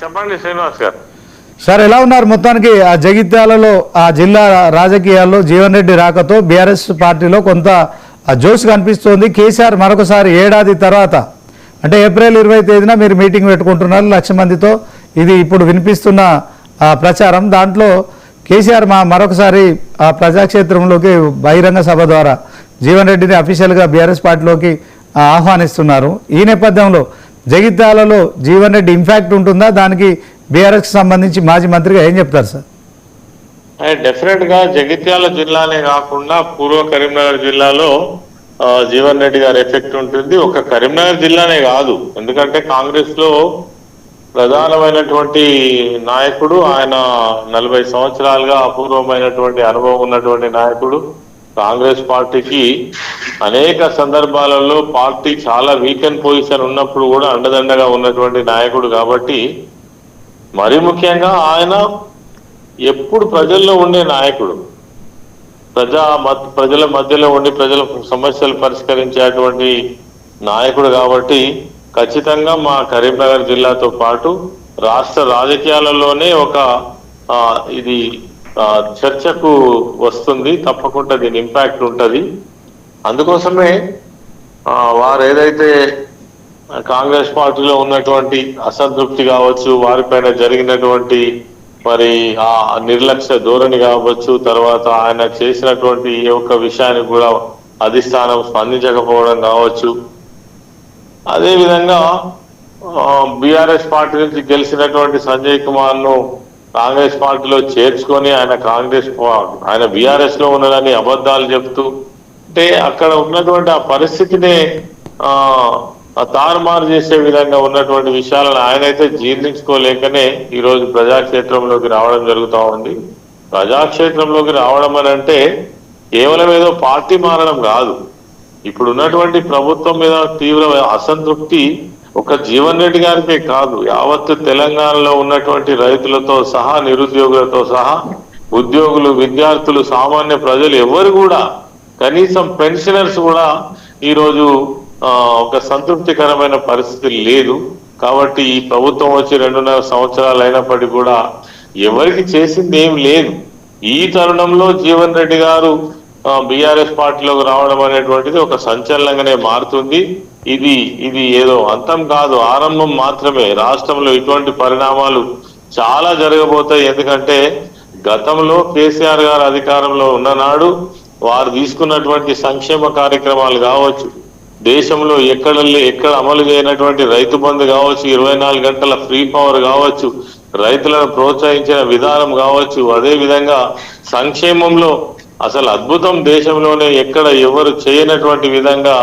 చెప్పండి శ్రీనివాస్ గారు. సార్ ఎలా ఉన్నారు? మొత్తానికి ఆ జగిత్యాలలో ఆ జిల్లా రాజకీయాల్లో జీవన్ రెడ్డి రాకతో బీఆర్ఎస్ పార్టీలో కొంత జోష్ కనిపిస్తోంది. కేసీఆర్ మరొకసారి ఏడాది తర్వాత అంటే ఏప్రిల్ 20 తేదీన మీరు మీటింగ్ పెట్టుకుంటున్నారు 1,00,000 మందితో. ఇది ఇప్పుడు వినిపిస్తున్న ప్రచారం. దాంట్లో కేసీఆర్ మరొకసారి ఆ ప్రజాక్షేత్రంలోకి బహిరంగ సభ ద్వారా జీవన్ రెడ్డిని అఫీషియల్గా బీఆర్ఎస్ పార్టీలోకి ఆహ్వానిస్తున్నారు. ఈ నేపథ్యంలో జగిత్యాలలో జీవన్ రెడ్డి ఇంపాక్ట్ ఉంటుందా? దానికి బీఆర్ఎస్కి సంబంధించి మాజీ మంత్రిగా ఏం చెప్తారు సార్? డెఫినెట్ గా జగిత్యాల జిల్లానే కాకుండా పూర్వ కరీంనగర్ జిల్లాలో జీవన్ రెడ్డి గారి ఎఫెక్ట్ ఉంటుంది. ఒక కరీంనగర్ జిల్లానే కాదు, ఎందుకంటే కాంగ్రెస్ లో ప్రధానమైనటువంటి నాయకుడు ఆయన. 40 సంవత్సరాలుగా అపూర్వమైనటువంటి అనుభవం ఉన్నటువంటి నాయకుడు. కాంగ్రెస్ పార్టీకి అనేక సందర్భాలలో పార్టీ చాలా వీకెండ్ పొజిషన్ ఉన్నప్పుడు కూడా అండదండగా ఉన్నటువంటి నాయకుడు కాబట్టి, మరి ముఖ్యంగా ఆయన ఎప్పుడు ప్రజల్లో ఉండే నాయకుడు, ప్రజల మధ్యలో ఉండి ప్రజల సమస్యలు పరిష్కరించేటువంటి నాయకుడు కాబట్టి ఖచ్చితంగా మా కరీంనగర్ జిల్లాతో పాటు రాష్ట్ర రాజకీయాలలోనే ఒక ఇది చర్చకు వస్తుంది. తప్పకుండా దీని ఇంపాక్ట్ ఉంటుంది. అందుకోసమే వారు ఏదైతే కాంగ్రెస్ పార్టీలో ఉన్నటువంటి అసంతృప్తి కావచ్చు, వారిపైన జరిగినటువంటి మరి ఆ నిర్లక్ష్య ధోరణి కావచ్చు, తర్వాత ఆయన చేసినటువంటి ఏ ఒక్క విషయానికి కూడా అధిష్టానం స్పందించకపోవడం కావచ్చు, అదేవిధంగా బీఆర్ఎస్ పార్టీ నుంచి గెలిచినటువంటి సంజయ్ కుమార్ ను కాంగ్రెస్ పార్టీలో చేర్చుకొని ఆయన బీఆర్ఎస్ లో ఉన్నదని అబద్ధాలు చెప్తూ అంటే అక్కడ ఉన్నటువంటి ఆ పరిస్థితిని తారుమారు చేసే విధంగా ఉన్నటువంటి విషయాలను ఆయనైతే జీర్ణించుకోలేకనే ఈరోజు ప్రజాక్షేత్రంలోకి రావడం జరుగుతూ ఉంది. ప్రజాక్షేత్రంలోకి రావడం అని అంటే కేవలం ఏదో పార్టీ మారడం కాదు. ఇప్పుడు ఉన్నటువంటి ప్రభుత్వం మీద తీవ్ర అసంతృప్తి ఒక జీవన్ రెడ్డి గారికే కాదు, యావత్తు తెలంగాణలో ఉన్నటువంటి రైతులతో సహా, నిరుద్యోగులతో సహా, ఉద్యోగులు, విద్యార్థులు, సామాన్య ప్రజలు ఎవరు కూడా, కనీసం పెన్షనర్స్ కూడా ఈరోజు ఒక సంతృప్తికరమైన పరిస్థితి లేదు. కాబట్టి ఈ ప్రభుత్వం వచ్చి 2.5 సంవత్సరాలు అయినప్పటికీ కూడా ఎవరికి చేసింది ఏం లేదు. ఈ తరుణంలో జీవన్ రెడ్డి గారు బీఆర్ఎస్ పార్టీలోకి రావడం అనేటువంటిది ఒక సంచలనంగానే మారుతుంది. ఇది ఏదో అంతం కాదు, ఆరంభం మాత్రమే. రాష్ట్రంలో ఇటువంటి పరిణామాలు చాలా జరగబోతాయి. ఎందుకంటే గతంలో కేసీఆర్ గారు అధికారంలో ఉన్ననాడు వారు తీసుకున్నటువంటి సంక్షేమ కార్యక్రమాలు కావచ్చు, దేశంలో ఎక్కడ అమలు చేయనటువంటి రైతు బంధు కావచ్చు, 24 గంటల ఫ్రీ పవర్ కావచ్చు, రైతులను ప్రోత్సహించిన విధానం కావచ్చు, అదే విధంగా సంక్షేమంలో అసలు అద్భుతం, దేశంలోనే ఎక్కడ ఎవరు చేయనటువంటి విధంగా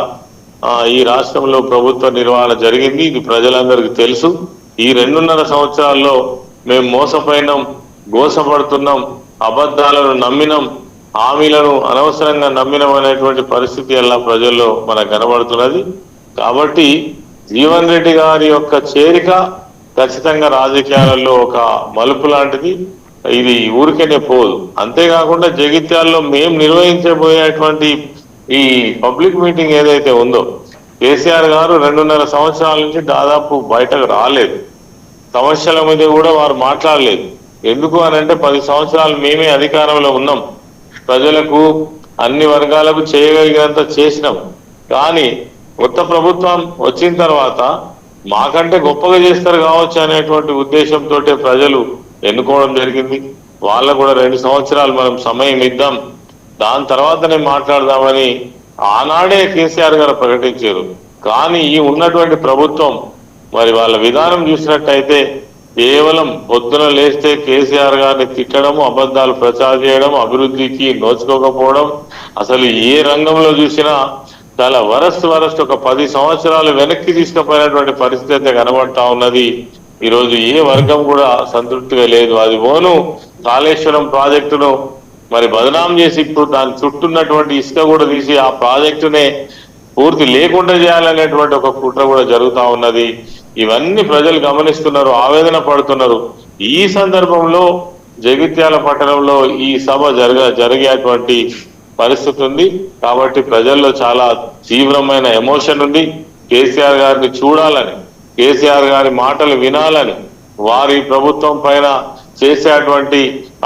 ఈ రాష్ట్రంలో ప్రభుత్వ నిర్వహణ జరిగింది. ఇది ప్రజలందరికీ తెలుసు. ఈ 2.5 సంవత్సరాల్లో మేము మోసపోయినాం, గోసపడుతున్నాం, అబద్ధాలను నమ్మినాం, హామీలను అనవసరంగా నమ్మినాం అనేటువంటి పరిస్థితి ఎలా ప్రజల్లో మనకు కనబడుతున్నది. కాబట్టి జీవన్ రెడ్డి గారి యొక్క చేరిక ఖచ్చితంగా రాజకీయాలలో ఒక మలుపు లాంటిది. ఇది ఊరికేనే పోదు. అంతేకాకుండా జగిత్యాల్లో మేము నిర్వహించబోయేటువంటి ఈ పబ్లిక్ మీటింగ్ ఏదైతే ఉందో, కేసీఆర్ గారు 2.5 సంవత్సరాల నుంచి దాదాపు బయటకు రాలేదు. సమస్యల మీద కూడా వారు మాట్లాడలేదు. ఎందుకు అని అంటే 10 సంవత్సరాలు మేమే అధికారంలో ఉన్నాం, ప్రజలకు అన్ని వర్గాలకు చేయగలిగినంత చేసినాం. కానీ కొత్త ప్రభుత్వం వచ్చిన తర్వాత మాకంటే గొప్పగా చేస్తారు కావచ్చు అనేటువంటి ఉద్దేశంతో ప్రజలు ఎన్నుకోవడం జరిగింది. వాళ్ళకు కూడా 2 సంవత్సరాలు మనం సమయం ఇద్దాం, దాని తర్వాతనే మాట్లాడదామని ఆనాడే కేసీఆర్ గారు ప్రకటించారు. కానీ ఈ ఉన్నటువంటి ప్రభుత్వం మరి వాళ్ళ విధానం చూసినట్టయితే కేవలం పొద్దున లేస్తే కేసీఆర్ గారిని తిట్టడం, అబద్ధాలు ప్రచారం చేయడం, అభివృద్ధికి నోచుకోకపోవడం, అసలు ఏ రంగంలో చూసినా చాలా వరస్ట్ ఒక 10 సంవత్సరాలు వెనక్కి తీసుకుపోయినటువంటి పరిస్థితి అయితే కనబడతా ఉన్నది. ఈరోజు ఏ వర్గం కూడా సంతృప్తిగా లేదు. అది పోను కాళేశ్వరం ప్రాజెక్టును మరి బదనాం చేసి ఇప్పుడు దాని చుట్టూన్నటువంటి ఇసుక కూడా తీసి ఆ ప్రాజెక్టునే పూర్తి లేకుండా చేయాలనేటువంటి ఒక కుట్ర కూడా జరుగుతూ ఉన్నది. ఇవన్నీ ప్రజలు గమనిస్తున్నారు, ఆవేదన పడుతున్నారు. ఈ సందర్భంలో జగిత్యాల పట్టణంలో ఈ సభ జరిగేటువంటి పరిస్థితి ఉంది. కాబట్టి ప్రజల్లో చాలా తీవ్రమైన ఎమోషన్ ఉంది. కేసీఆర్ గారిని చూడాలని, కేసీఆర్ గారి మాటలు వినాలని, వారి ప్రభుత్వం పైన చేసేటువంటి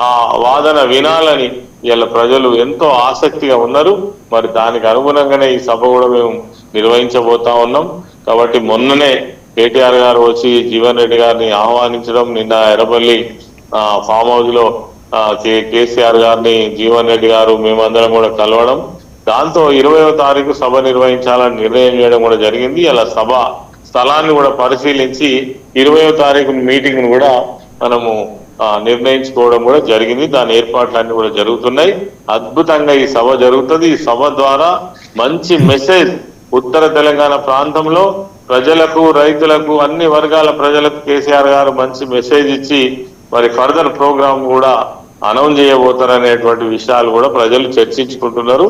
ఆ వాదన వినాలని ఇలా ప్రజలు ఎంతో ఆసక్తిగా ఉన్నారు. మరి దానికి అనుగుణంగానే ఈ సభ కూడా మేము నిర్వహించబోతా ఉన్నాం. కాబట్టి మొన్ననే కేటీఆర్ గారు వచ్చి జీవన్ రెడ్డి గారిని ఆహ్వానించడం, నిన్న ఎర్రపల్లి ఫామ్ హౌస్ లో కేసీఆర్ గారిని జీవన్ రెడ్డి గారు మేమందరం కూడా కలవడం, దాంతో 20వ తారీఖు సభ నిర్వహించాలని నిర్ణయం చేయడం కూడా జరిగింది. అలా సభ స్థలాన్ని కూడా పరిశీలించి 20వ తారీఖు మీటింగ్ ను కూడా మనము నిర్ణయించుకోవడం కూడా జరిగింది. దాని ఏర్పాట్లన్నీ కూడా జరుగుతున్నాయి. అద్భుతంగా ఈ సభ జరుగుతుంది. ఈ సభ ద్వారా మంచి మెసేజ్ ఉత్తర తెలంగాణ ప్రాంతంలో ప్రజలకు, రైతులకు, అన్ని వర్గాల ప్రజలకు కేసీఆర్ గారు మంచి మెసేజ్ ఇచ్చి మరి ఫర్దర్ ప్రోగ్రామ్ కూడా అనౌన్స్ చేయబోతారనేటువంటి విషయాలు కూడా ప్రజలు చర్చించుకుంటున్నారు.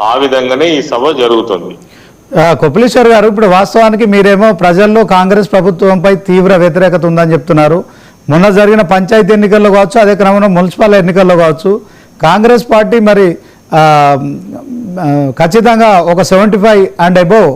ఆ విధంగానే ఈ సభ జరుగుతుంది. కొప్పులేశ్వర్ గారు, ఇప్పుడు వాస్తవానికి మీరేమో ప్రజల్లో కాంగ్రెస్ ప్రభుత్వంపై తీవ్ర వ్యతిరేకత ఉందని చెప్తున్నారు. మొన్న జరిగిన పంచాయతీ ఎన్నికల్లో కావచ్చు, అదే క్రమంలో మున్సిపల్ ఎన్నికల్లో కావచ్చు, కాంగ్రెస్ పార్టీ మరి ఖచ్చితంగా ఒక 75 అండ్ అబోవ్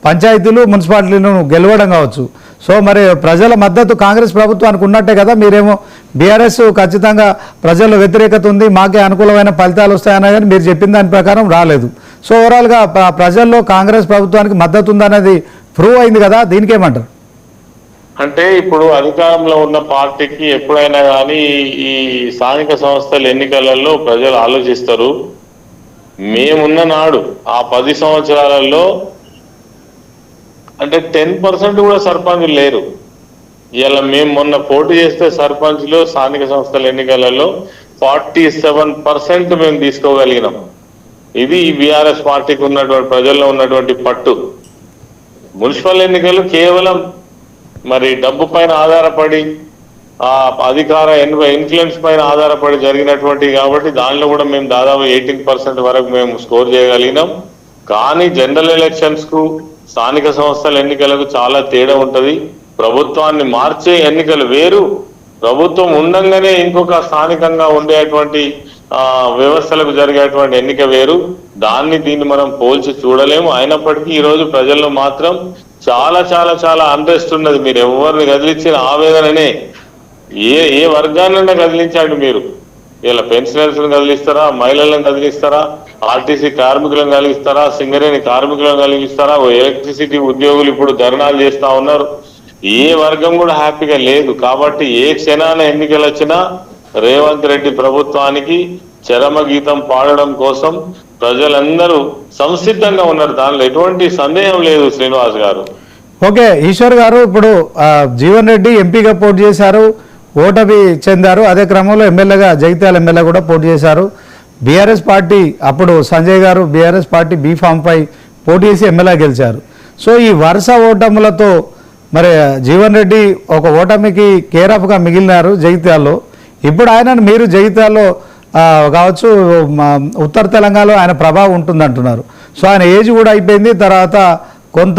పంచాయతీలు, మున్సిపాలిటీలను గెలవడం కావచ్చు. సో మరి ప్రజల మద్దతు కాంగ్రెస్ ప్రభుత్వానికి ఉన్నట్టే కదా. మీరేమో బీఆర్ఎస్ ఖచ్చితంగా ప్రజల వ్యతిరేకత ఉంది, మాకే అనుకూలమైన ఫలితాలు వస్తాయన్నా కానీ మీరు చెప్పిన దాని ప్రకారం రాలేదు. సో ఓవరాల్గా ప్రజల్లో కాంగ్రెస్ ప్రభుత్వానికి మద్దతు ఉందనేది ప్రూవ్ అయింది కదా, దీనికేమంటారు? అంటే ఇప్పుడు అధికారంలో ఉన్న పార్టీకి ఎప్పుడైనా కానీ ఈ స్థానిక సంస్థల ఎన్నికలలో ప్రజలు ఆలోచిస్తారు. మేమున్న నాడు ఆ 10 సంవత్సరాలలో అంటే 10% కూడా సర్పంచులు లేరు. ఇలా మేము మొన్న పోటీ చేస్తే సర్పంచ్లు స్థానిక సంస్థల ఎన్నికలలో 47% మేము తీసుకోగలిగినాం. ఇది బీఆర్ఎస్ పార్టీకి ఉన్నటువంటి ప్రజల్లో ఉన్నటువంటి పట్టు. మున్సిపల్ ఎన్నికలు కేవలం మరి డబ్బు పైన ఆధారపడి, ఆ అధికార ఇన్ఫ్లుయెన్స్ పైన ఆధారపడి జరిగినటువంటి కాబట్టి దానిలో కూడా మేము దాదాపు 18% వరకు మేము స్కోర్ చేయగలిగినాం. కానీ జనరల్ ఎలక్షన్స్ కు, స్థానిక సంస్థల ఎన్నికలకు చాలా తేడా ఉంటది. ప్రభుత్వాన్ని మార్చే ఎన్నికలు వేరు, ప్రభుత్వం ఉండంగానే ఇంకొక స్థానికంగా ఉండేటువంటి వ్యవస్థలకు జరిగేటువంటి ఎన్నిక వేరు. దీన్ని మనం పోల్చి చూడలేము. అయినప్పటికీ ఈ రోజు ప్రజల్లో మాత్రం చాలా చాలా చాలా అంట్రెస్ట్ ఉన్నది. మీరు ఎవరిని కదిలించిన ఆవేదననే, ఏ వర్గాన్నైనా కదిలించండి. మీరు ఇలా పెన్షనర్స్ కదిలిస్తారా, మహిళలను కదిలిస్తారా, ఆర్టీసీ కార్మికులను కలిగిస్తారా, సింగరేణి కార్మికులను కలిగిస్తారా, ఎలక్ట్రిసిటీ ఉద్యోగులు ఇప్పుడు ధర్నాలు చేస్తా ఉన్నారు. ఏ వర్గం కూడా హ్యాపీగా లేదు. కాబట్టి ఏ క్షణాన ఎన్నికలు వచ్చినా రేవంత్ రెడ్డి ప్రభుత్వానికి చరమ గీతం పాడడం కోసం ప్రజలందరూ సంసిద్ధంగా ఉన్నారు. దానిలో ఎటువంటి సందేహం లేదు. శ్రీనివాస్ గారు, ఓకే. ఈశ్వర్ గారు, ఇప్పుడు జీవన్ రెడ్డి ఎంపీగా పోటీ చేశారు, ఓటమి చెందారు. అదే క్రమంలో ఎమ్మెల్యేగా జగిత్యాల ఎమ్మెల్యే కూడా పోటీ చేశారు. బీఆర్ఎస్ పార్టీ అప్పుడు సంజయ్ గారు బీఆర్ఎస్ పార్టీ బీఫామ్పై పోటీ చేసి ఎమ్మెల్యే గెలిచారు. సో ఈ వరుస ఓటములతో మరి జీవన్ రెడ్డి ఒక ఓటమికి కేరాఫ్గా మిగిలినారు జగిత్యాల్లో. ఇప్పుడు ఆయనను మీరు జగిత్యాల్లో కావచ్చు, ఉత్తర తెలంగాణలో ఆయన ప్రభావం ఉంటుందంటున్నారు. సో ఆయన ఏజ్ కూడా అయిపోయింది. తర్వాత కొంత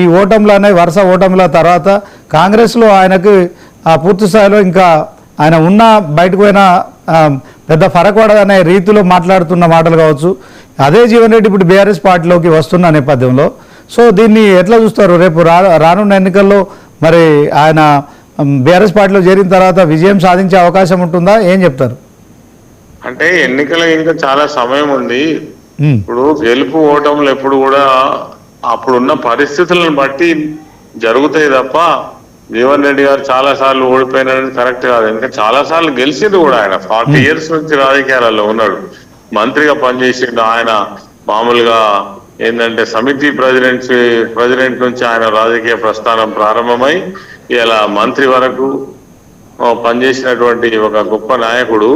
ఈ ఓటములు అనేవి వరుస ఓటముల తర్వాత కాంగ్రెస్లో ఆయనకు పూర్తి స్థాయిలో ఇంకా ఆయన ఉన్న బయటకు పోయినా పెద్ద ఫరక్ పడదనే రీతిలో మాట్లాడుతున్న మాటలు కావచ్చు. అదే జీవన్ రెడ్డి ఇప్పుడు బీఆర్ఎస్ పార్టీలోకి వస్తున్న నేపథ్యంలో సో దీన్ని ఎట్లా చూస్తారు? రేపు రానున్న ఎన్నికల్లో మరి ఆయన బీఆర్ఎస్ పార్టీలో చేరిన తర్వాత విజయం సాధించే అవకాశం ఉంటుందా? ఏం చెప్తారు? అంటే ఎన్నికలకు ఇంకా చాలా సమయం ఉంది. ఇప్పుడు గెలుపు ఓటములు ఎప్పుడు కూడా అప్పుడున్న పరిస్థితులను బట్టి జరుగుతాయి తప్ప జీవన్ రెడ్డి గారు చాలా సార్లు ఓడిపోయినది కరెక్ట్ కాదు. ఎందుకంటే చాలా సార్లు గెలిచింది కూడా. ఆయన 40 years నుంచి రాజకీయాలలో ఉన్నాడు, మంత్రిగా పనిచేసిండు. ఆయన మామూలుగా ఏంటంటే సమితి ప్రెసిడెంట్ నుంచి ఆయన రాజకీయ ప్రస్థానం ప్రారంభమై ఇలా మంత్రి వరకు పనిచేసినటువంటి ఒక గొప్ప నాయకుడు.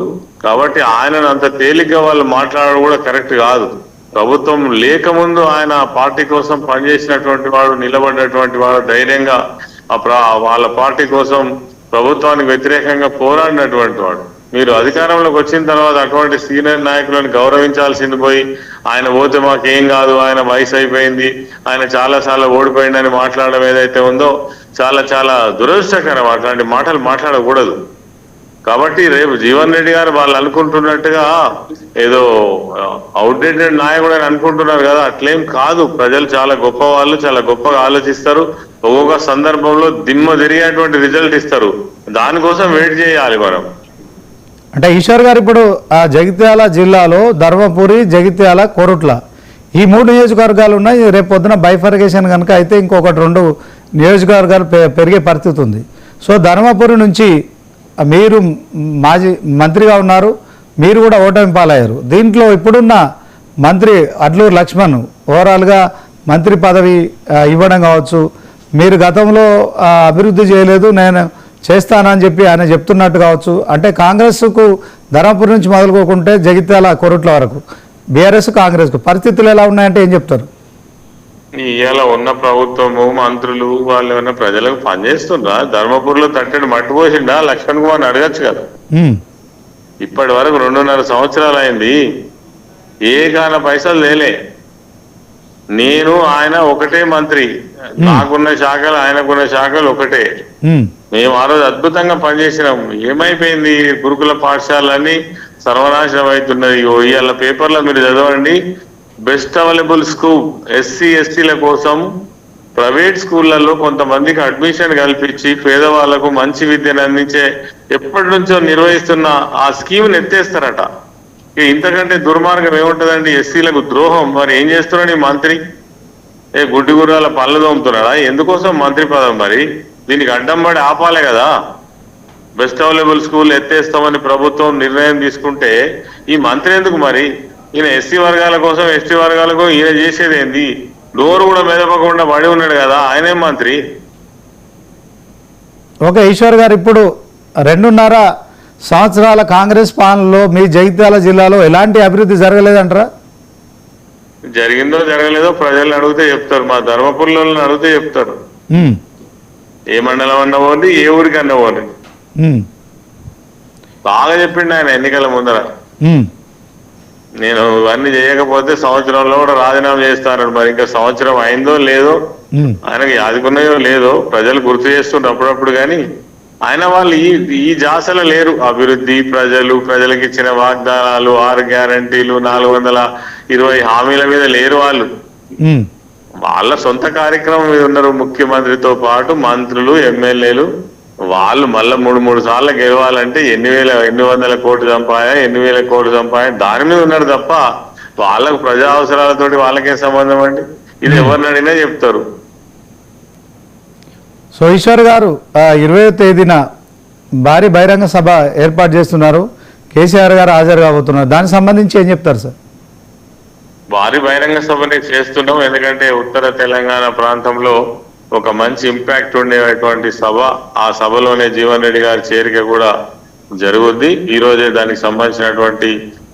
కాబట్టి ఆయనను అంత తేలిగ్గా వాళ్ళు మాట్లాడడం కూడా కరెక్ట్ కాదు. ప్రభుత్వం లేకముందు ఆయన పార్టీ కోసం పనిచేసినటువంటి వాడు, నిలబడినటువంటి వాడు, ధైర్యంగా వాళ్ళ పార్టీ కోసం ప్రభుత్వానికి వ్యతిరేకంగా పోరాడినటువంటి వాడు. మీరు అధికారంలోకి వచ్చిన తర్వాత అటువంటి సీనియర్ నాయకులను గౌరవించాల్సింది పోయి ఆయన పోతే మాకేం కాదు, ఆయన వయసు అయిపోయింది, ఆయన చాలా సార్లు ఓడిపోయిందని మాట్లాడడం ఏదైతే ఉందో చాలా చాలా దురదృష్టకరం. అట్లాంటి మాటలు మాట్లాడకూడదు. కాబట్టి రేపు జీవన్ రెడ్డి గారు వాళ్ళు అనుకుంటున్నట్టుగా ఏదో అవుట్డేటెడ్ నాయకుడు అని అనుకుంటున్నారు కదా, అట్లేం కాదు. ప్రజలు చాలా గొప్ప వాళ్ళు, చాలా గొప్పగా ఆలోచిస్తారు. ఒక్కొక్క సందర్భంలో దిమ్మ తిరిగేటువంటి రిజల్ట్ ఇస్తారు. దానికోసం వెయిట్ చేయాలి మనం. అంటే ఈశ్వర్ గారు ఇప్పుడు ఆ జగిత్యాల జిల్లాలో ధర్మపురి, జగిత్యాల, కోరుట్ల ఈ 3 నియోజకవర్గాలు ఉన్నాయి. రేపు పొద్దున బైఫర్గేషన్ కనుక అయితే ఇంకొకటి 2 నియోజకవర్గాలు పెరిగే పరిస్థితి ఉంది. సో ధర్మపురి నుంచి మీరు మాజీ మంత్రిగా ఉన్నారు, మీరు కూడా ఓటమి పాలయ్యారు. దీంట్లో ఇప్పుడున్న మంత్రి అడ్లూరు లక్ష్మణ్ ఓవరాల్గా మంత్రి పదవి ఇవ్వడం కావచ్చు, మీరు గతంలో అభివృద్ధి చేయలేదు నేను చేస్తానని చెప్పి ఆయన చెప్తున్నట్టు కావచ్చు. అంటే కాంగ్రెస్కు ధర్మపురి నుంచి మొదలుకోకుంటే జగిత్యాల, కోరుట్ల వరకు బీఆర్ఎస్ కాంగ్రెస్కు పరిస్థితులు ఎలా ఉన్నాయంటే ఏం చెప్తారు? ఇవాళ ఉన్న ప్రభుత్వము, మంత్రులు వాళ్ళు ఏమన్నా ప్రజలకు పనిచేస్తుండ్రా? ధర్మపురిలో తట్టడి మట్టి పోసిండా లక్ష్మణ్ కుమార్ అడగచ్చు కదా. ఇప్పటి వరకు 2.5 సంవత్సరాలు అయింది, ఏ కాన పైసలు లేలే. నేను ఆయన ఒకటే మంత్రి, నాకున్న శాఖలు ఆయనకున్న శాఖలు ఒకటే. మేము ఆ రోజు అద్భుతంగా పనిచేసినాం. ఏమైపోయింది? గురుకుల పాఠశాలన్నీ సర్వనాశనం అవుతున్నది. ఇవాళ పేపర్లో మీరు చదవండి, బెస్ట్ అవైలబుల్ స్కూల్ ఎస్సీ ఎస్టీల కోసం ప్రైవేట్ స్కూళ్లలో కొంతమందికి అడ్మిషన్ కల్పించి పేదవాళ్లకు మంచి విద్యను అందించే ఎప్పటి నుంచో నిర్వహిస్తున్న ఆ స్కీమ్ ఎత్తేస్తారట. ఇంతకంటే దుర్మార్గం ఏముంటదండి? ఎస్సీలకు ద్రోహం. మరి ఏం చేస్తున్నాడు ఈ మంత్రి? గుడ్డి గుర్రాల పనులు తోముతున్నాడా? ఎందుకోసం మంత్రి పదవి? మరి దీనికి అడ్డం పడి ఆపాలే కదా. బెస్ట్ అవైలబుల్ స్కూల్ ఎత్తేస్తామని ప్రభుత్వం నిర్ణయం తీసుకుంటే ఈ మంత్రి ఎందుకు మరి? ఈయన ఎస్సీ వర్గాల కోసం, ఎస్టీ వర్గాలకు ఈయన చేసేది ఏంది? డోరు కూడా మెదపకుండా పడి ఉన్నాడు కదా, ఆయనేం మంత్రి? ఓకే ఈశ్వర్ గారు, ఇప్పుడు 2.5 సంవత్సరాల కాంగ్రెస్ పాలనలో మీ జగిత్యాల జిల్లాలో ఎలాంటి అభివృద్ధి జరగలేదంటారా? జరిగిందో జరగలేదో ప్రజలను అడిగితే చెప్తారు. మా ధర్మపురిలో అడిగితే చెప్తారు. ఏ మండలం అన్న పోండి, ఏ ఊరికి అన్న పోండి. బాగా చెప్పిండు ఆయన ఎన్నికల ముందర. నేను ఇవన్నీ చేయకపోతే సంవత్సరంలో కూడా రాజీనామా చేస్తాను. మరి ఇంకా సంవత్సరం అయిందో లేదో, ఆయనకు యాదుకున్నాయో లేదో ప్రజలు గుర్తు చేస్తుండ్రు అప్పుడప్పుడు. కానీ ఆయన వాళ్ళు ఈ జాసలో లేరు. అభివృద్ధి, ప్రజలకు ఇచ్చిన వాగ్దానాలు, 6 గ్యారంటీలు, 420 హామీల మీద లేరు వాళ్ళు. వాళ్ళ సొంత కార్యక్రమం మీద ఉన్నారు. ముఖ్యమంత్రితో పాటు మంత్రులు, ఎమ్మెల్యేలు వాళ్ళు మళ్ళీ 3 సార్లు గెలవాలంటే ఎన్ని వందల కోట్లు సంపాయా, 8,000 కోట్లు సంపాయా, దాని మీద ఉన్నారు తప్ప వాళ్ళకు ప్రజా అవసరాలతోటి వాళ్ళకేం సంబంధం అండి? ఇది ఎవరిని అడిగినా చెప్తారు. సో ఈశ్వర్ గారు 20వ తేదీన భారీ బహిరంగ సభ ఏర్పాటు చేస్తున్నారు, కేసీఆర్ గారు హాజరు కాబోతున్నారు. దానికి సంబంధించి ఏం చెప్తారు సార్? భారీ బహిరంగ సభని చేస్తున్నాం. ఎందుకంటే ఉత్తర తెలంగాణ ప్రాంతంలో ఒక మంచి ఇంపాక్ట్ ఉండేటువంటి సభ. ఆ సభలోనే జీవన్ రెడ్డి గారి చేరిక కూడా జరుగుద్ది. ఈ రోజే దానికి సంబంధించినటువంటి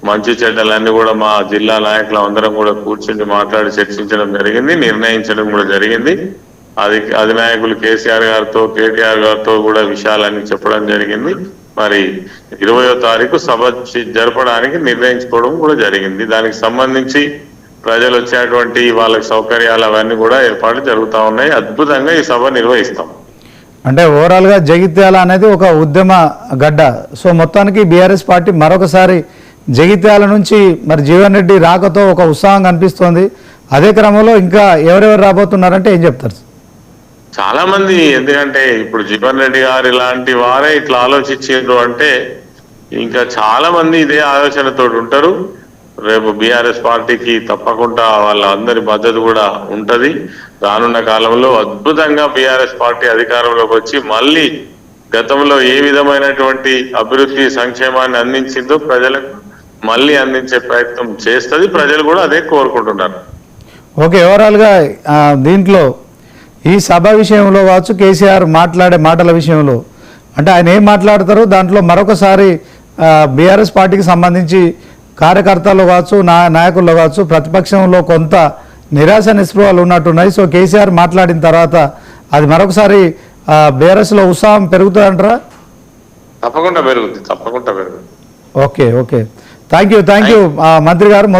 మంచి చెడ్డలన్నీ కూడా మా జిల్లా నాయకులు అందరం కూడా కూర్చుని మాట్లాడి చర్చించడం జరిగింది, నిర్ణయించడం కూడా జరిగింది. అధినాయకులు కేసీఆర్ గారితో, కేటీఆర్ గారితో కూడా విషయాలన్నీ చెప్పడం జరిగింది. మరి 20వ తారీఖు సభ జరపడానికి నిర్ణయించుకోవడం కూడా జరిగింది. దానికి సంబంధించి ప్రజలు వచ్చేటువంటి వాళ్ళకి సౌకర్యాలు అవన్నీ కూడా ఏర్పాట్లు జరుగుతూ ఉన్నాయి. అద్భుతంగా ఈ సభ నిర్వహిస్తాం. అంటే ఓవరాల్గా జగిత్యాల అనేది ఒక ఉద్యమ గడ్డ. సో మొత్తానికి బీఆర్ఎస్ పార్టీ మరొకసారి జగిత్యాల నుంచి మరి జీవన్ రెడ్డి రాకతో ఒక ఉత్సాహం కనిపిస్తోంది. అదే క్రమంలో ఇంకా ఎవరెవరు రాబోతున్నారంటే ఏం చెప్తారు? చాలా మంది, ఎందుకంటే ఇప్పుడు జీవన్ రెడ్డి గారు ఇలాంటి వారే ఇట్లా ఆలోచించారు అంటే ఇంకా చాలా మంది ఇదే ఆలోచనతో ఉంటారు. రేపు బీఆర్ఎస్ పార్టీకి తప్పకుండా వాళ్ళందరి మద్దతు కూడా ఉంటది. రానున్న కాలంలో అద్భుతంగా బీఆర్ఎస్ పార్టీ అధికారంలోకి వచ్చి మళ్ళీ గతంలో ఏ విధమైనటువంటి అభివృద్ధి, సంక్షేమాన్ని అందించిందో ప్రజలకు మళ్ళీ అందించే ప్రయత్నం చేస్తుంది. ప్రజలు కూడా అదే కోరుకుంటున్నారు. ఓకే, ఓవరాల్గా దీంట్లో ఈ సభ విషయంలో కావచ్చు, కేసీఆర్ మాట్లాడే మాటల విషయంలో అంటే ఆయన ఏం మాట్లాడతారో దాంట్లో మరొకసారి బీఆర్ఎస్ పార్టీకి సంబంధించి కార్యకర్తలు కావచ్చు, నాయకుల్లో కావచ్చు, ప్రతిపక్షంలో కొంత నిరాశ నిస్పృహలు ఉన్నట్టున్నాయి. సో కేసీఆర్ మాట్లాడిన తర్వాత అది మరొకసారి బీఆర్ఎస్లో ఉత్సాహం పెరుగుతుందంటారా? తప్పకుండా పెరుగుతుంది. ఓకే, థ్యాంక్ యూ మంత్రి గారు.